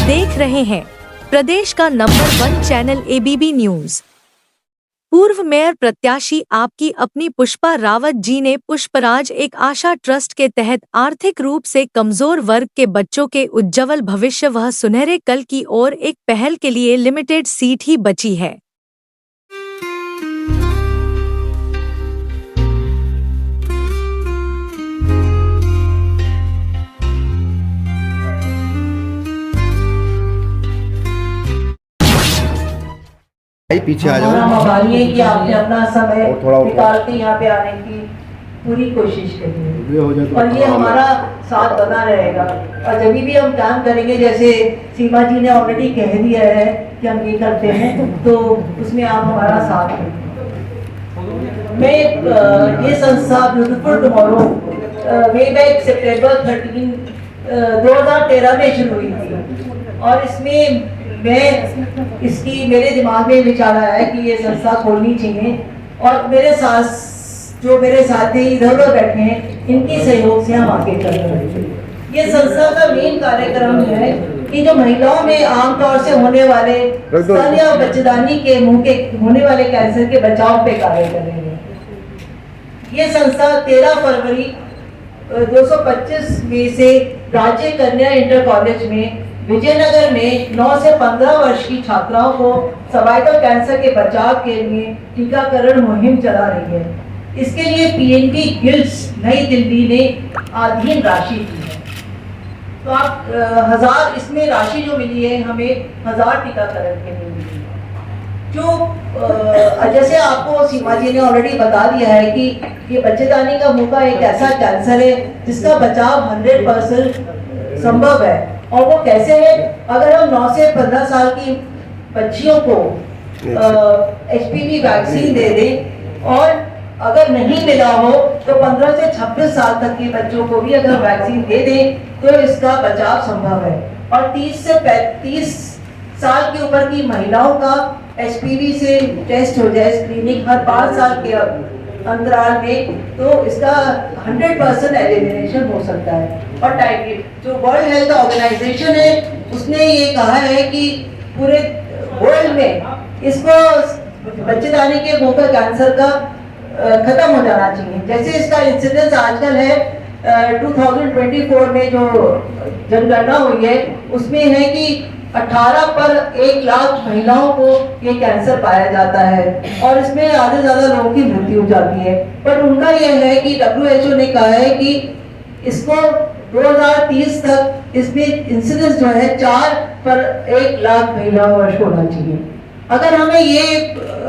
देख रहे हैं प्रदेश का नंबर 1 चैनल ABB न्यूज। पूर्व मेयर प्रत्याशी आपकी अपनी पुष्पा रावत जी ने पुष्पराज एक आशा ट्रस्ट के तहत आर्थिक रूप से कमजोर वर्ग के बच्चों के उज्ज्वल भविष्य व सुनहरे कल की ओर एक पहल के लिए लिमिटेड सीट ही बची है। पीछे आ जाओ। हमारी है कि आपने अपना समय निकाल के यहाँ पे आने की पूरी कोशिश करी है और ये हमारा साथ बना रहेगा। और जब भी हम काम करेंगे, जैसे सीमा जी ने ऑलरेडी कह दिया है कि हम ये करते हैं, तो उसमें आप हमारा साथ दें। मैं ये संस्था ब्यूटीफुल टुमारो वे बैक सितंबर 2013 में शुरू हुई थी और इसमें मेरे दिमाग में विचार आया है कि ये संस्था खोलनी चाहिए और मेरे साथी इधर उधर बैठे हैं, इनके सहयोग से हम आगे चल रहे हैं। ये संस्था का मेन कार्यक्रम है कि जो महिलाओं में आमतौर से होने वाले स्तन या बच्चेदानी के मुंह के होने वाले कैंसर के बचाव पे कार्य कर रही है। ये संस्था 13 फरवरी 225 में से राज्य कन्या इंटर कॉलेज में विजयनगर में 9 से 15 वर्ष की छात्राओं को सर्वाइकल कैंसर के बचाव के लिए टीकाकरण मुहिम चला रही है। इसके लिए PNB गिल्ड्स नई दिल्ली ने अधीन राशि दी है। तो आप 1000 इसमें राशि जो मिली है, हमें 1000 टीकाकरण के लिए मिली है। जो जैसे आपको सीमा जी ने ऑलरेडी बता दिया है कि ये बच्चेदानी का मुंह का एक ऐसा कैंसर है जिसका बचाव 100% संभव है। और वो कैसे है? अगर हम 9 से 15 साल की बच्चियों को HPV वैक्सीन दे दें और अगर नहीं मिला हो तो 15 से 26 साल तक के बच्चों को भी अगर वैक्सीन दे दें तो इसका बचाव संभव है। और 30 से 35 साल की उम्र की महिलाओं का HPV से टेस्ट हो जाए, स्क्रीनिंग हर 5 साल के अंतराल में, तो इसका 100% एलिमिनेशन हो सकता है। और जो वर्ल्ड हेल्थ ऑर्गेनाइजेशन है उसने ये कहा है कि पूरे वर्ल्ड में इसको बच्चेदानी के मुंह का कैंसर का खत्म हो जाना चाहिए। जैसे इसका इंसिडेंस आजकल है 2024 में जो जनगणना हुई है उसमें है कि 18 पर 1 लाख महिलाओं को ये कैंसर पाया जाता है और इसमें आधे ज्यादा लोगों की मृत्यु हो जाती है। पर उनका यह है कि WHO ने कहा है कि इसको 2030 तक इसमें इंसिडेंस जो है 4 पर 1 लाख महिला वर्ष होना चाहिए। अगर हमें ये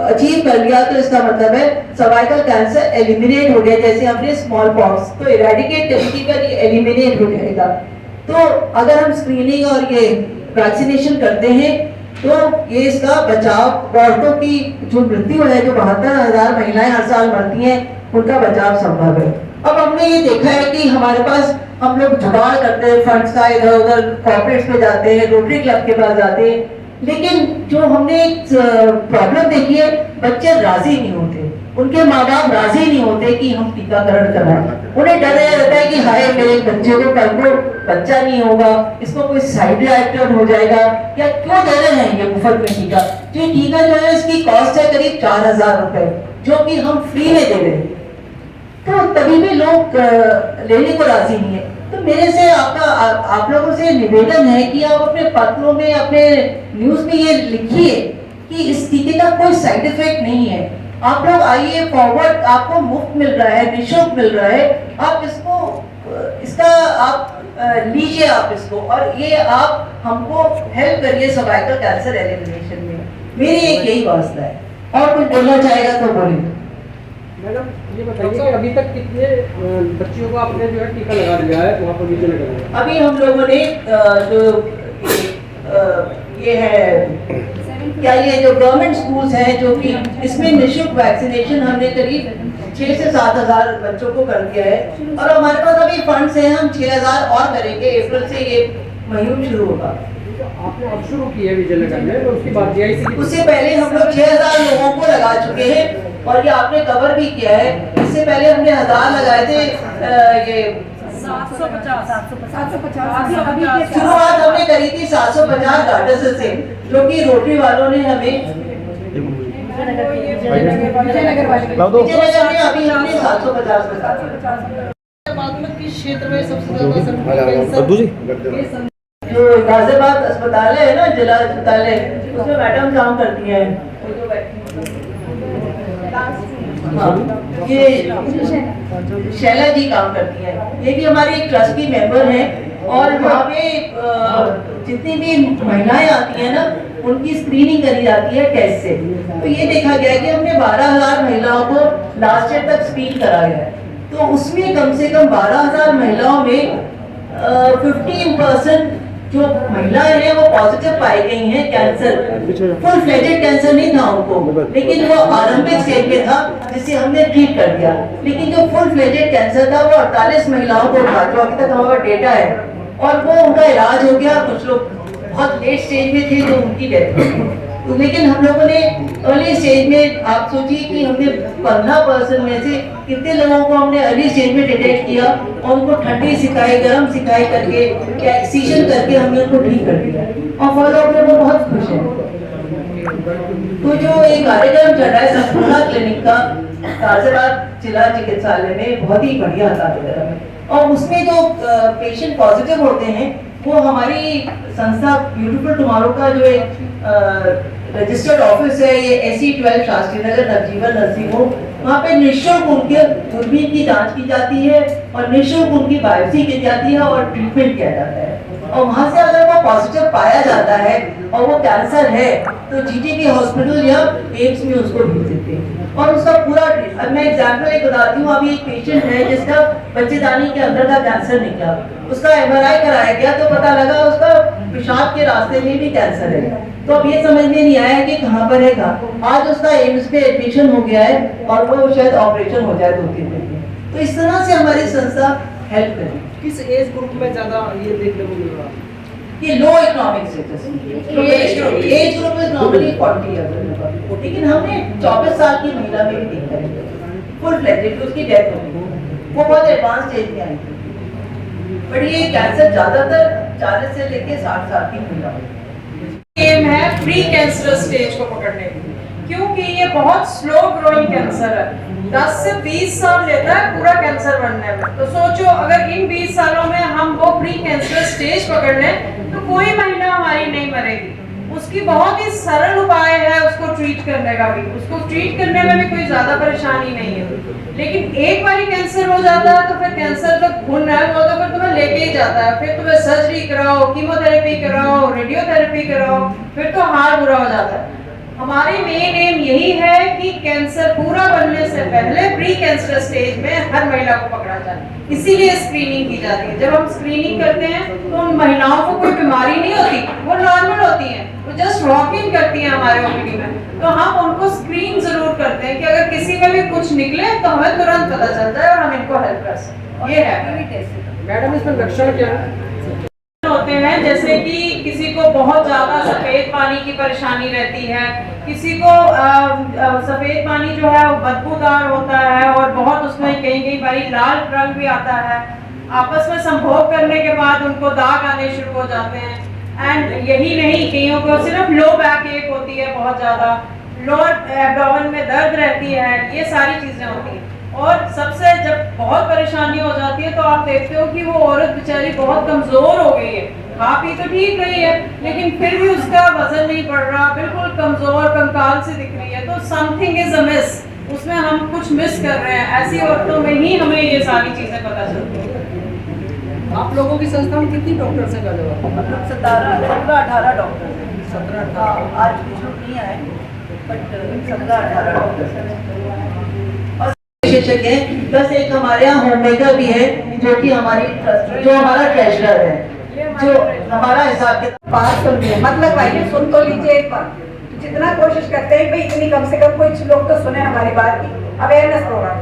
अचीव कर लिया तो इसका मतलब है सर्वाइकल कैंसर एलिमिनेट हो गया। जैसे हमने स्मॉल पॉक्स तो इरेडिकेट टेस्टिकली एलिमिनेट हो जाएगा। तो अगर हम स्क्रीनिंग और ये वैक्सीनेशन करते हैं तो ये इसका बचाव, औरतों की जो मृत्यु है, जो 72,000 महिलाएं हर साल मरती हैं, उनका बचाव संभव है। अब हमने ये देखा है कि हमारे पास हम लोग जुगाड़ करते हैं फंड्स का, इधर उधर कॉर्पोरेट्स में जाते हैं, रोटरी क्लब के पास जाते हैं, लेकिन जो हमने प्रॉब्लम देखी है, बच्चे राजी नहीं होते, उनके माँ बाप राजी नहीं होते कि हम टीकाकरण कराएं। उन्हें डर रहता है कि हाय मेरे बच्चे को कल को बच्चा नहीं होगा, इसको कोई साइड इफेक्ट हो जाएगा, या क्यों दे रहे हैं ये मुफ्त में टीका। तो ये टीका जो है इसकी कॉस्ट है करीब 4000 रुपए, जो कि हम फ्री में दे रहे हैं। तो तभी भी लोग लेने को राजी नहीं है। तो मेरे से आप लोगों से निवेदन है कि आप अपने पत्रों में, अपने न्यूज में ये लिखिए कि इस टीके का कोई साइड इफेक्ट नहीं है। आप लोग आइए फॉरवर्ड, आपको मुफ्त मिल रहा है, निःशुल्क मिल रहा है, आप इसका आप लीजिए आप इसको, और ये आप हमको हेल्प करिए सर्वाइकल कैंसर एलिमिनेशन में। मेरी एक यही वास्ता है। और कुछ बोलना चाहेगा तो बोलिए। मैडम ये बताइए कि अभी तक कितने बच्चियों को आपने जो है टीका लगा दिया है वहाँ पर विजयनगर में? अभी हम लोगों ने ये है क्या, ये जो गवर्नमेंट स्कूल्स हैं जो कि इसमें निःशुल्क वैक्सीनेशन हमने करीब 6 से 7,000 बच्चों को कर दिया है। और हमारे पास अभी फंड्स हैं, हम 6,000 और करेंगे। अप्रैल से ये मुहिम शुरू होगा। आपने अब शुरू की है विजयनगर में, तो उसकी बात यही थी। उससे पहले हम लोग 6,000 लोगों को लगा चुके हैं और ये आपने कवर भी किया है। इससे पहले हमने 1000 लगाए थे, ये 750 शुरुआत हमने करी थी 750 गार्डन से, जो कि रोटरी वालों ने हमें विजयनगर में अभी हमने 750 किस क्षेत्र में सबसे ज्यादा जो गाजियाबाद अस्पताल है ना, जिला अस्पताल है, उसमें मैडम काम करती हैं। हाँ, ये शैला जी काम करती हैं। ये भी हमारी एक ट्रस्ट की मेंबर हैं। और वहाँ पे जितनी भी महिलाएं आती हैं ना, उनकी स्क्रीनिंग करी जाती है टेस्ट से। तो ये देखा गया है कि हमने 12,000 महिलाओं को लास्ट ईयर तक स्क्रीन करा गया है। तो उसमें कम से कम 12,000 महिलाओं में 15% जो महिलाएं हैं वो पॉजिटिव पाई गई हैं कैंसर। फुल फ्लेजेड कैंसर नहीं था उनको, लेकिन वो आरंभिक स्टेज में था, जिसे हमने ट्रीट कर दिया। लेकिन जो फुल फ्लेजेड कैंसर था वो 48 महिलाओं को था, जो अभी तक हमारा डेटा है, और वो उनका इलाज हो गया। कुछ लोग बहुत लेट स्टेज में थे जो उनकी डेथ हो गई। तो लेकिन हम लोगों ने अर्ली स्टेज में, आप सोचिए कि हमने 15% में से कितने लोगों को हमने अर्ली स्टेज में डिटेक्ट किया और उनको ठंडी सिकाई, गर्म सिकाई करके, एक्सीजन करके हमने उनको ठीक कर दिया, और फॉलोअप में वो बहुत खुश है। तो जो एक कार्यक्रम चल रहा है संपूर्ण क्लिनिक का गाजियाबाद जिला चिकित्सालय में, बहुत ही बढ़िया कार्यक्रम है। और उसमें जो पेशेंट पॉजिटिव होते हैं वो हमारी संस्था ब्यूटीफुल टुमारो का जो एक रजिस्टर्ड ऑफिस है, ये SE 12 शास्त्री नगर नवजीवन नर्सिंग होम, वहाँ पे निःशुल्क उनके दूरबीन की जांच की जाती है और निःशुल्क उनकी बायोप्सी की जाती है और ट्रीटमेंट किया जाता है। और वहाँ से अगर वो पॉजिटिव पाया जाता है और वो कैंसर है, तो GTB हॉस्पिटल या एम्स में उसको भेज देते हैं और उसका पूरा। अब मैं एग्जाम्पल एक बताती हूँ। अभी एक पेशेंट है जिसका बच्चेदानी के अंदर का कैंसर निकला, उसका MRI कराया गया तो पता लगा उसका पेशाब के रास्ते में भी कैंसर है। तो अब ये समझ में नहीं आया कि कहाँ पर है कहाँ। आज उसका एम्स पे एडमिशन हो गया है और वो शायद ऑपरेशन हो जाए 2-3 दिन में। तो इस तरह से हमारी संस्था हेल्प करेगी। किस एज ग्रुप में ज्यादा ये देखने को मिल रहा है? ये low economic status, age group is normally 40 years, लेकिन हमने 24 साल की महिला में भी देखा है फुल फ्लेजेड, उसकी डेथ हो गई। वो बहुत एडवांस स्टेज में आई थी। बट ये कैंसर ज्यादातर 40 से लेके 60 साल की महिला में। एम है प्री कैंसरस स्टेज को पकड़ने की, क्योंकि ये बहुत स्लो ग्रोइंग कैंसर है। 10 से 20 साल लेता है पूरा कैंसर बनने में। तो सोचो अगर इन 20 सालों में हम वो प्री कैंसरस स्टेज पकड़ लें तो कोई महिला हमारी नहीं मरेगी। उसकी बहुत ही सरल उपाय है उसको ट्रीट करने का भी, उसको ट्रीट करने में भी कोई ज्यादा परेशानी नहीं है। लेकिन एक बार कैंसर हो जाता है तो फिर कैंसर तो खून है, वो तो फिर तुम्हें लेके ही जाता है। फिर तुम्हें सर्जरी कराओ, कीमोथेरेपी कराओ, रेडियोथेरेपी कराओ, फिर तो हाल बुरा हो जाता है। हमारी मेन एम यही है कि कैंसर पूरा बनने से पहले प्री कैंसर स्टेज में हर महिला को पकड़ा जाए, इसीलिए स्क्रीनिंग की जाती है। जब हम स्क्रीनिंग करते हैं तो उन महिलाओं को कोई बीमारी नहीं होती, वो नॉर्मल होती हैं, वो जस्ट वॉक इन करती हैं हमारे OPD में। तो हम उनको स्क्रीन जरूर करते हैं कि अगर किसी में भी कुछ निकले तो हमें तुरंत पता चलता है और हम इनको हेल्प कर सकते हैं। ये है मैडम, इसमें लक्षण क्या है? होते हैं जैसे कि किसी को बहुत ज्यादा सफेद पानी की परेशानी रहती है, किसी को सफेद पानी जो है वो बदबूदार होता है और बहुत उसमें कई बारी लाल रंग भी आता है। आपस में संभोग करने के बाद उनको दाग आने शुरू हो जाते हैं। एंड यही नहीं, कईयों को सिर्फ लो बैक एक होती है, बहुत ज्यादा लोअर एब्डोमेन में दर्द रहती है, ये सारी चीजें होती हैं। और सबसे जब बहुत परेशानी हो जाती है तो आप देखते हो कि वो औरत बेचारी बहुत कमजोर हो गई है, खा पी तो ठीक रही है लेकिन फिर भी उसका वजन नहीं बढ़ रहा, बिल्कुल कमजोर कंकाल से दिख रही है। तो समथिंग इज अ मिस, उसमें हम कुछ मिस कर रहे हैं। ऐसी औरतों में ही हमें ये सारी चीजें पता चलती हैं। आप लोगों की संस्था में कितनी डॉक्टर से का जवाब? 17-18 डॉक्टर हैं। 17-18 आज कुछ लोग नहीं आए, बट 17-18 डॉक्टर हैं और विशेषज्ञ हैं। प्लस एक हमारे यहाँ होममेकर भी है जो कि हमारी जो हमारा ट्रेजरर है, जो हमारा हिसाब के पास तो नहीं है। मतलब भाई सुन तो लीजिए एक बार, जितना कोशिश करते हैं भाई इतनी कम से कम कुछ लोग तो सुने हमारी बात की। अवेयरनेस प्रोग्राम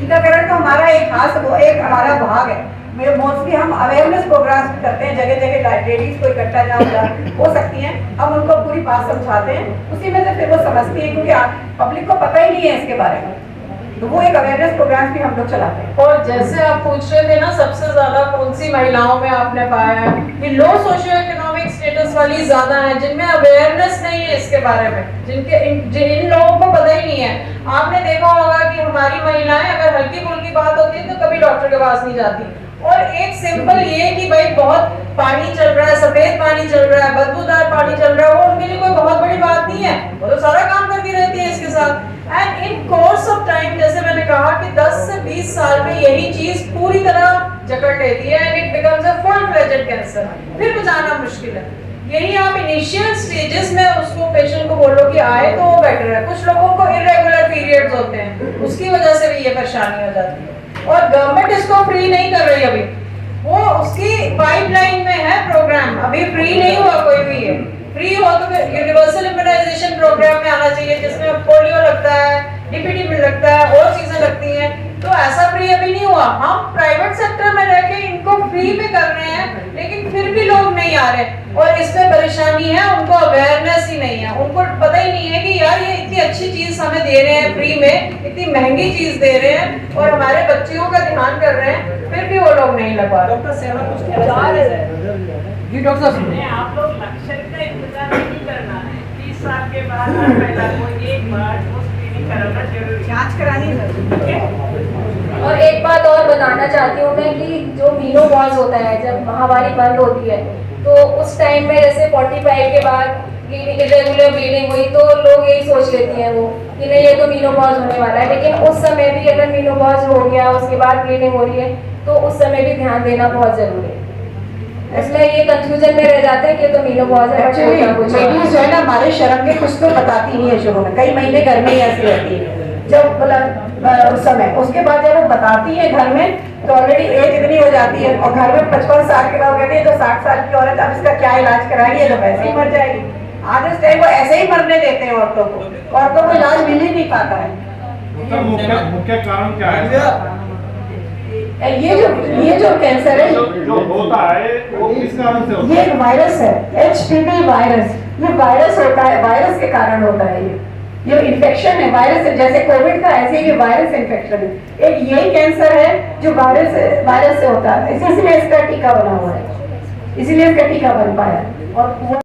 टीकाकरण तो हमारा एक खास एक हमारा भाग है। मोस्टली हम अवेयरनेस प्रोग्राम्स करते हैं, जगह जगह लेडीज को इकट्ठा जहाँ हो सकती हैं, हम उनको पूरी बात समझाते हैं, उसी में से फिर वो समझती है, क्योंकि पब्लिक को पता ही नहीं है इसके बारे में, तो वो एक अवेयरनेस प्रोग्राम भी हम लोग चलाते हैं। और जैसे आप पूछ रहे थे ना, सबसे ज्यादा कौन सी महिलाओं में आपने पाया है कि लो सोशियो इकोनॉमिक स्टेटस वाली ज्यादा है, जिनमें अवेयरनेस नहीं है इसके बारे में, इन लोगों को पता ही नहीं है। आपने देखा होगा कि हमारी महिलाएं अगर हल्की फुल्की बात होती है तो कभी डॉक्टर के पास नहीं जाती। और एक सिंपल ये कि भाई बहुत पानी चल रहा है, सफेद पानी चल रहा है, बदबूदार पानी चल रहा है, वो उनके लिए कोई बहुत बड़ी बात नहीं है, वो तो सारा काम करती रहती है इसके साथ। And in course of time, जैसे मैंने कहा कि 10 से 20 साल में यही चीज पूरी तरह जकड़ लेती है and it becomes a full fledged cancer, फिर बचाना मुश्किल है। यही आप इनिशियल स्टेजेस में उसको पेशेंट को बोलो कि आए तो वो बेटर है। कुछ लोगों को इरेगुलर पीरियड्स होते हैं, उसकी वजह से भी ये परेशानी हो जाती है। और गवर्नमेंट इसको फ्री नहीं कर रही अभी, वो उसकी पाइपलाइन में है प्रोग्राम, अभी फ्री नहीं हुआ कोई भी है। फ्री हो तो फिर यूनिवर्सल इम्यूनाइजेशन प्रोग्राम में आना चाहिए, जिसमें पोलियो लगता है, डीपीटी भी लगता है, और चीजें लगती हैं, तो ऐसा फ्री अभी नहीं हुआ। हम प्राइवेट सेक्टर में रह के इनको फ्री में कर रहे हैं, लेकिन फिर भी लोग नहीं आ रहे, और इसमें परेशानी है, उनको अवेयरनेस ही नहीं है, उनको पता ही नहीं है कि यार ये इतनी अच्छी चीज हमें दे रहे हैं फ्री में, इतनी महंगी चीज दे रहे हैं और हमारे बच्चियों का ध्यान कर रहे हैं, फिर भी वो लोग नहीं लगवा रहे। डॉक्टर सेवा कुछ कहना जी डॉक्टर साहब? आप लोग लक्षण का इंतजार नहीं करना है, 30 साल के बाद हर महिला को एक बार वो स्क्रीनिंग कराना जरूरी, जांच करानी है। और एक बात और बताना चाहती हूँ मैं कि जो मीनोपॉज होता है, जब महामारी बंद होती है तो उस टाइम में जैसे 45 के बाद इरेगुलर ब्लीडिंग हुई तो लोग यही सोच लेती हैं वो कि नहीं ये तो मीनोपॉज होने वाला है, लेकिन उस समय भी अगर मीनोपॉज हो गया उसके बाद ब्लीडिंग हो रही है तो उस समय भी ध्यान देना बहुत जरूरी है। इसलिए ये कंफ्यूजन में रह जाता है कि तो मीनोपॉज है। एक्चुअली लेडीज जो है ना, हमारे शर्म के कुछ तो बताती नहीं है शुरू में, कई महीने घर में ही ऐसी रहती है, जब मतलब उस समय, उसके बाद जब वो बताती है घर में तो ऑलरेडी एज इतनी हो जाती है, और घर में 55 साल के बाद कहती है तो 60 साल की औरत, अब इसका क्या इलाज कराएगी, ये तो वैसे ही मर जाएगी। आज इस टाइम वो ऐसे ही मरने देते हैं औरतों को इलाज मिल ही नहीं पाता है। मुख्य कारण क्या है? ये जो कैंसर है जो होता है वो किस कारण से होता है? ये एक वायरस है, HPV वायरस। ये वायरस होता है, वायरस के कारण होता है ये इन्फेक्शन है, वायरस है, जैसे कोविड का ऐसे ही वायरस इन्फेक्शन है। एक यही कैंसर है जो वायरस से होता है, इसीलिए इसका टीका बना हुआ है, इसीलिए इसका टीका बन पाया। और वो